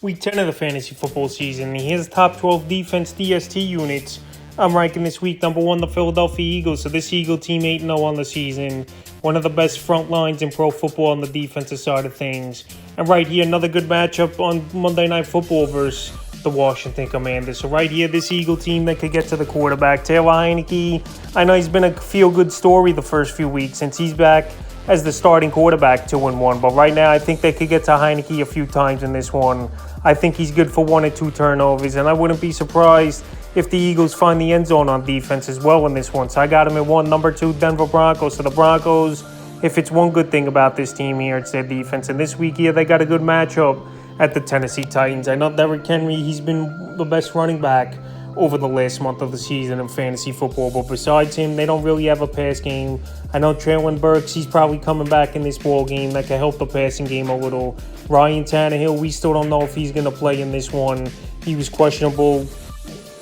Week 10 of the fantasy football season. Here's top 12 defense DST units. I'm ranking this week number 1, the Philadelphia Eagles. So this Eagle team 8-0 on the season. One of the best front lines in pro football on the defensive side of things. And right here, another good matchup on Monday Night Football versus the Washington Commanders. So right here, this Eagle team that could get to the quarterback. Taylor Heinicke, I know he's been a feel-good story the first few weeks since he's back as the starting quarterback 2-1. But right now, I think they could get to Heinicke a few times in this one. I think he's good for 1 or 2 turnovers, and I wouldn't be surprised if the Eagles find the end zone on defense as well in this one. So I got him at 1. Number 2, Denver Broncos. So the Broncos, if it's one good thing about this team here, it's their defense. And this week here, they got a good matchup at the Tennessee Titans. I know Derrick Henry, he's been the best running back over the last month of the season in fantasy football. But besides him, they don't really have a pass game. I know Traylon Burks, he's probably coming back in this ball game. That can help the passing game a little. Ryan Tannehill, we still don't know if he's going to play in this one. He was questionable.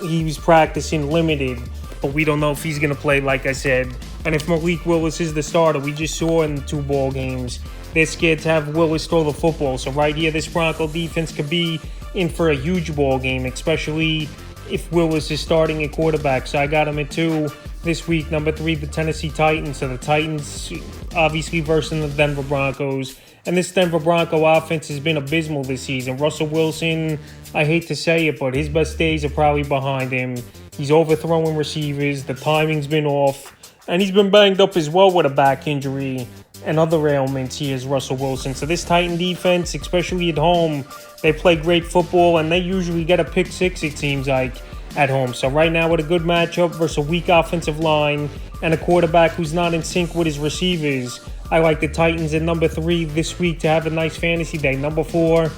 He was practicing limited, but we don't know if he's going to play, like I said. And if Malik Willis is the starter, we just saw in the 2 ball games, they're scared to have Willis throw the football. So right here, this Bronco defense could be in for a huge ball game, especially if Willis is starting at quarterback. So I got him at 2 this week. Number 3, the Tennessee Titans. So the Titans obviously versus the Denver Broncos. And this Denver Bronco offense has been abysmal this season. Russell Wilson, I hate to say it, but his best days are probably behind him. He's overthrowing receivers. The timing's been off. And he's been banged up as well with a back injury and other ailments. He is Russell Wilson. So this Titan defense, especially at home, they play great football, and they usually get a pick 6, it seems like, at home. So right now with a good matchup versus a weak offensive line and a quarterback who's not in sync with his receivers, I like the Titans at number 3 this week to have a nice fantasy day. Number 4,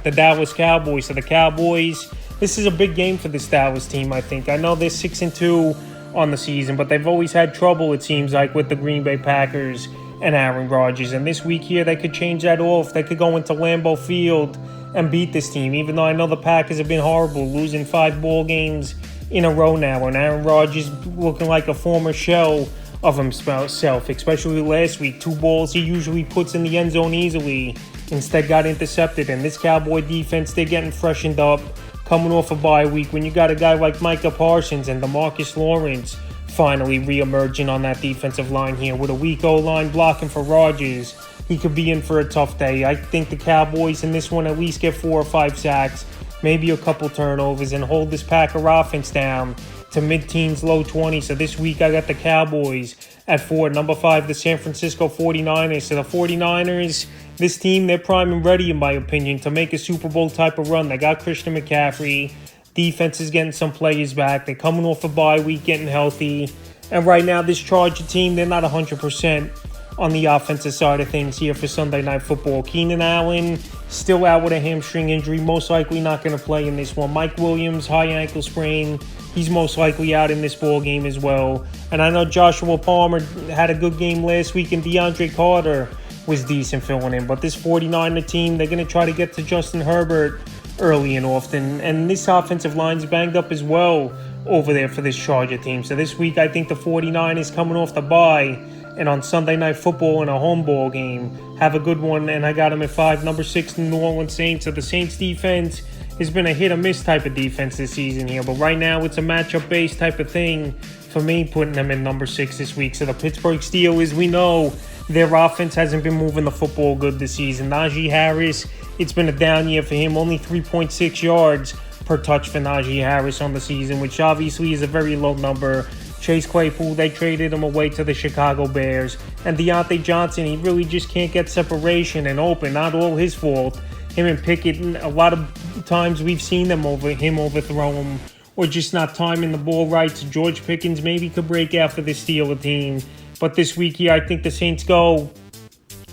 the Dallas Cowboys. So the Cowboys, this is a big game for this Dallas team, I think. I know they're 6-2 on the season, but they've always had trouble, it seems like, with the Green Bay Packers and Aaron Rodgers. And this week here, they could change that off. They could go into Lambeau Field and beat this team, even though I know the Packers have been horrible, losing 5 ball games in a row now, and Aaron Rodgers looking like a former shell of himself, especially last week. 2 balls he usually puts in the end zone easily, instead got intercepted. And this Cowboy defense, they're getting freshened up, coming off a bye week. When you got a guy like Micah Parsons and DeMarcus Lawrence finally re-emerging on that defensive line here with a weak O-line blocking for Rodgers, he could be in for a tough day. I think the Cowboys in this one at least get 4 or 5 sacks, maybe a couple turnovers, and hold this Packer offense down to mid-teens, low 20s. So this week I got the Cowboys at 4. Number 5, the San Francisco 49ers. So the 49ers, this team, they're prime and ready, in my opinion, to make a Super Bowl type of run. They got Christian McCaffrey. Defense is getting some players back. They're coming off a bye week, getting healthy. And right now, this Charger team, they're not 100% on the offensive side of things here for Sunday Night Football. Keenan Allen still out with a hamstring injury, most likely not going to play in this one. Mike Williams, high ankle sprain, he's most likely out in this ball game as well. And I know Joshua Palmer had a good game last week, and DeAndre Carter was decent filling in. But this 49er team, they're going to try to get to Justin Herbert early and often. And this offensive line's banged up as well over there for this Charger team. So this week, I think the 49ers coming off the bye, and on Sunday Night Football in a home ball game, have a good one. And I got them at 5. Number 6, the New Orleans Saints. So the Saints defense has been a hit-or-miss type of defense this season here. But right now, it's a matchup-based type of thing for me, putting them in number 6 this week. So the Pittsburgh Steelers, we know their offense hasn't been moving the football good this season. Najee Harris, it's been a down year for him. Only 3.6 yards per touch for Najee Harris on the season, which obviously is a very low number. Chase Claypool, they traded him away to the Chicago Bears. And Deontay Johnson, he really just can't get separation and open. Not all his fault. Him and Pickett, a lot of times we've seen him overthrow him, or just not timing the ball right. So George Pickens maybe could break out for the Steelers team. But this week here, I think the Saints go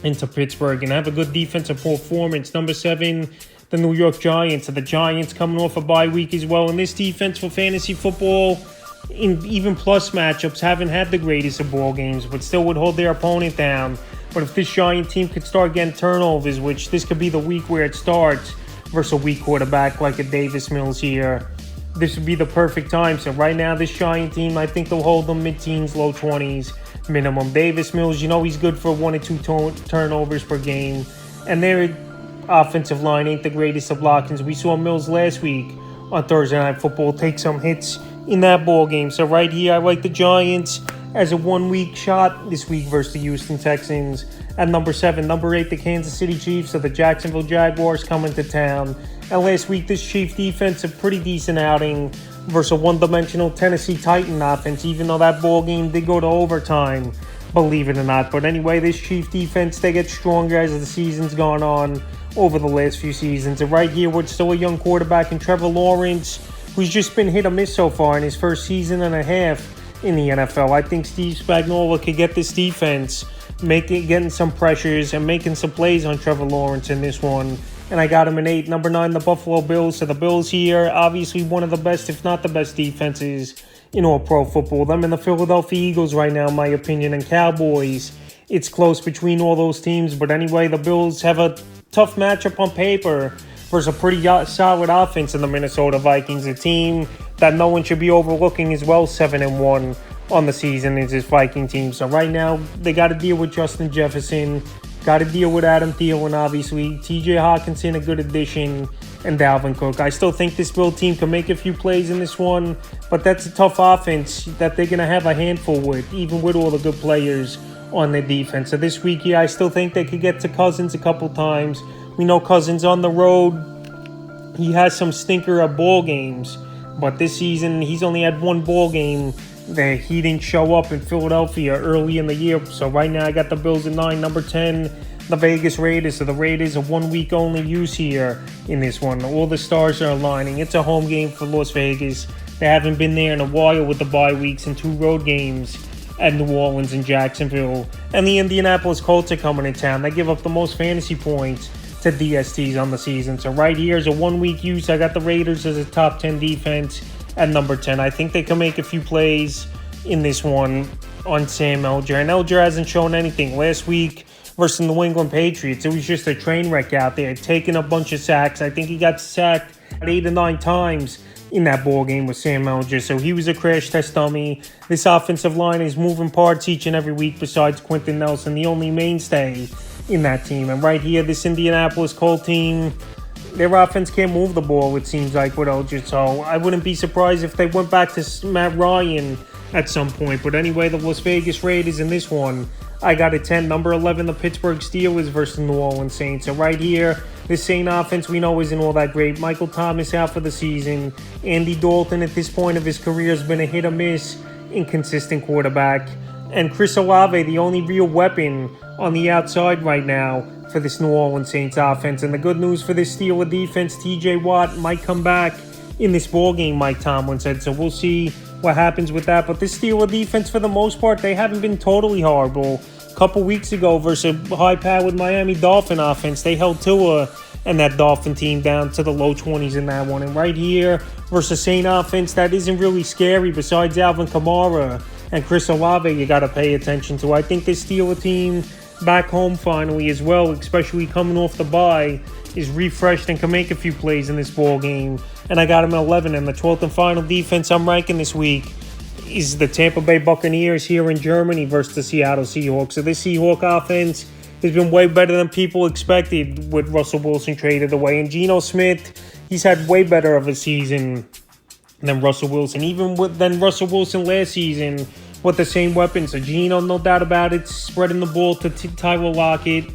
into Pittsburgh and have a good defensive performance. Number 7, the New York Giants. So the Giants coming off a bye week as well. And this defense for fantasy football, in even plus matchups, haven't had the greatest of ball games, but still would hold their opponent down. But if this Giant team could start getting turnovers, which this could be the week where it starts, versus a weak quarterback like a Davis Mills here, this would be the perfect time. So right now, this Giant team, I think they'll hold them mid-teens, low 20s minimum. Davis Mills, you know he's good for 1 or 2 turnovers per game. And they're offensive line ain't the greatest of blockings. We saw Mills last week on Thursday Night Football take some hits in that ball game. So right here, I like the Giants as a 1 week shot this week versus the Houston Texans. At number 7, number 8, the Kansas City Chiefs. So the Jacksonville Jaguars coming to town. And last week, this Chief defense, a pretty decent outing versus a one-dimensional Tennessee Titan offense, even though that ball game did go to overtime, believe it or not. But anyway, this Chief defense, they get stronger as the season's gone on over the last few seasons. And right here, we're still a young quarterback in Trevor Lawrence, who's just been hit or miss so far in his first season and a half in the NFL. I think Steve Spagnuolo could get this defense getting some pressures and making some plays on Trevor Lawrence in this one. And I got him in 8. Number 9, the Buffalo Bills. So the Bills here, obviously one of the best, if not the best defenses in all pro football. Them and the Philadelphia Eagles right now, in my opinion, and Cowboys. It's close between all those teams. But anyway, the Bills have a tough matchup on paper versus a pretty solid offense in the Minnesota Vikings, a team that no one should be overlooking as well. 7-1 on the season is this Viking team. So right now, they got to deal with Justin Jefferson, got to deal with Adam Thielen, obviously, TJ Hawkinson, a good addition, and Dalvin Cook. I still think this Bill team can make a few plays in this one, but that's a tough offense that they're going to have a handful with, even with all the good players on their defense. So this week, yeah, I still think they could get to Cousins a couple times. We know Cousins on the road, he has some stinker of ball games, but this season, he's only had one ball game that he didn't show up in Philadelphia early in the year. So right now I got the Bills at 9. Number 10, the Vegas Raiders. So the Raiders are 1 week only use here in this one. All the stars are aligning. It's a home game for Las Vegas. They haven't been there in a while with the bye weeks and 2 road games at New Orleans and Jacksonville. And the Indianapolis Colts are coming in town. They give up the most fantasy points to DSTs on the season. So right here is a 1 week use. I got the Raiders as a top 10 defense at number 10. I think they can make a few plays in this one on Sam Elger. And Elger hasn't shown anything. Last week versus the New England Patriots, it was just a train wreck out there, taking a bunch of sacks. I think he got sacked 8 or 9 times in that ball game with Sam Elger. So he was a crash test dummy. This offensive line is moving parts each and every week besides Quentin Nelson, the only mainstay in that team. And right here, this Indianapolis Colts team, their offense can't move the ball, it seems like, with Elgin. So I wouldn't be surprised if they went back to Matt Ryan at some point. But anyway, the Las Vegas Raiders in this one, I got a 10. Number 11, the Pittsburgh Steelers versus the New Orleans Saints. So right here, this Saint offense we know isn't all that great. Michael Thomas out for the season. Andy Dalton at this point of his career has been a hit or miss, inconsistent quarterback. And Chris Olave, the only real weapon on the outside right now for this New Orleans Saints offense. And the good news for this Steeler defense, TJ Watt might come back in this ball game, Mike Tomlin said. So we'll see what happens with that. But this Steeler defense, for the most part, they haven't been totally horrible. A couple weeks ago versus a high-powered Miami Dolphin offense, they held Tua and that Dolphin team down to the low 20s in that one. And right here versus Saint offense, that isn't really scary besides Alvin Kamara and Chris Olave you got to pay attention to. I think this Steeler team back home finally as well, especially coming off the bye, is refreshed and can make a few plays in this ball game. And I got him at 11. And the 12th and final defense I'm ranking this week is the Tampa Bay Buccaneers here in Germany versus the Seattle Seahawks. So this Seahawk offense has been way better than people expected with Russell Wilson traded away. And Geno Smith, he's had way better of a season than Russell Wilson, than Russell Wilson last season with the same weapons. So Geno, no doubt about it, spreading the ball to Tyler Lockett,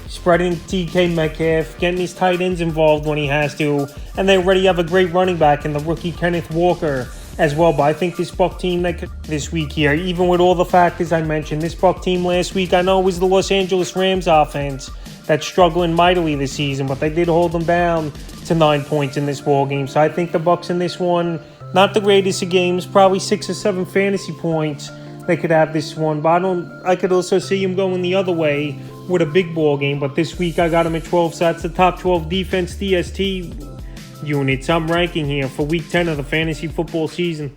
spreading TK Metcalf, getting these tight ends involved when he has to. And they already have a great running back in the rookie Kenneth Walker as well. But I think this Buck team this week here, even with all the factors I mentioned, this Buck team last week, I know it was the Los Angeles Rams offense that's struggling mightily this season, but they did hold them down to 9 points in this ball game. So I think the Bucks in this one, not the greatest of games, probably 6 or 7 fantasy points they could have this one. But I could also see him going the other way with a big ball game. But this week I got him at 12, so that's the top 12 defense DST units I'm ranking here for week 10 of the fantasy football season.